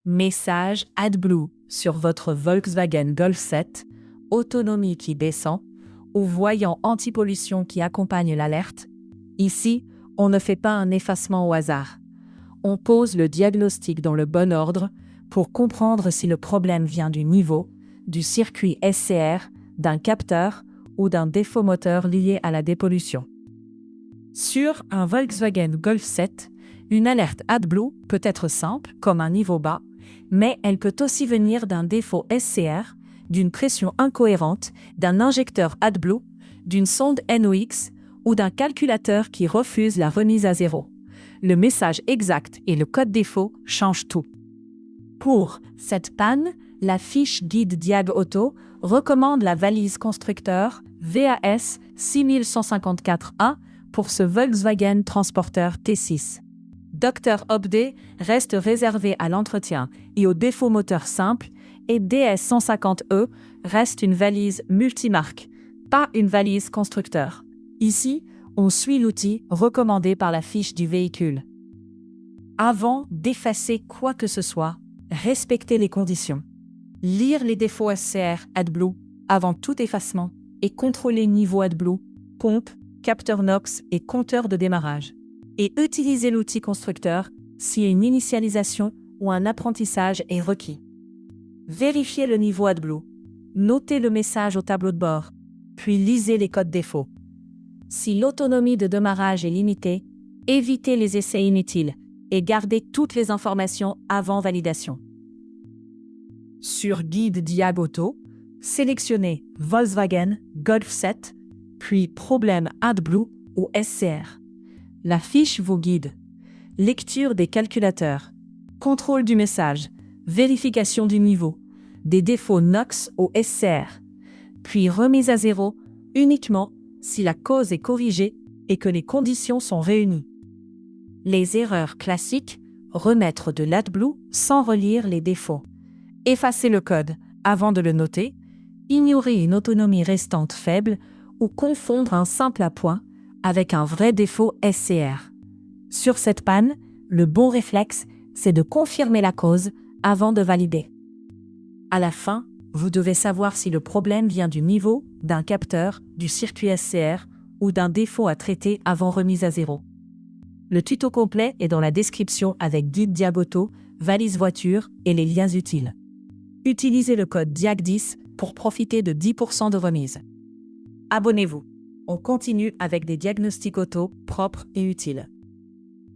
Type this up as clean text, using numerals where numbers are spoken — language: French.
Message AdBlue sur votre Volkswagen Golf 7, autonomie qui descend, ou voyant anti-pollution qui accompagne l'alerte. Ici, on ne fait pas un effacement au hasard. On pose le diagnostic dans le bon ordre pour comprendre si le problème vient du niveau, du circuit SCR, d'un capteur ou d'un défaut moteur lié à la dépollution. Sur un Volkswagen Golf 7, une alerte AdBlue peut être simple, comme un niveau bas, mais elle peut aussi venir d'un défaut SCR, d'une pression incohérente, d'un injecteur AdBlue, d'une sonde NOx ou d'un calculateur qui refuse la remise à zéro. Le message exact et le code défaut changent tout. Pour cette panne, la fiche guide Diag Auto recommande la valise constructeur VAS 6154A pour ce Volkswagen Transporter T6. Dr Obde reste réservé à l'entretien et aux défauts moteurs simples et DS150E reste une valise multimarque, pas une valise constructeur. Ici, on suit l'outil recommandé par la fiche du véhicule. Avant d'effacer quoi que ce soit, respectez les conditions. Lire les défauts SCR AdBlue avant tout effacement et contrôler niveau AdBlue, pompe, capteur NOx et compteur de démarrage. Et utiliser l'outil constructeur si une initialisation ou un apprentissage est requis. Vérifiez le niveau AdBlue. Notez le message au tableau de bord, puis lisez les codes défauts. Si l'autonomie de démarrage est limitée, évitez les essais inutiles et gardez toutes les informations avant validation. Sur Guide Diag Auto, sélectionnez Volkswagen Golf 7, puis Problème AdBlue ou SCR. La fiche vous guide. Lecture des calculateurs. Contrôle du message. Vérification du niveau. Des défauts NOx au SCR. Puis remise à zéro uniquement si la cause est corrigée et que les conditions sont réunies. Les erreurs classiques. Remettre de l'AdBlue sans relire les défauts. Effacer le code avant de le noter. Ignorer une autonomie restante faible ou confondre un simple appoint avec un vrai défaut SCR. Sur cette panne, le bon réflexe, c'est de confirmer la cause avant de valider. À la fin, vous devez savoir si le problème vient du niveau, d'un capteur, du circuit SCR ou d'un défaut à traiter avant remise à zéro. Le tuto complet est dans la description avec guide Diag Auto, valise voiture et les liens utiles. Utilisez le code DIAG10 pour profiter de 10% de remise. Abonnez-vous. On continue avec des diagnostics auto propres et utiles.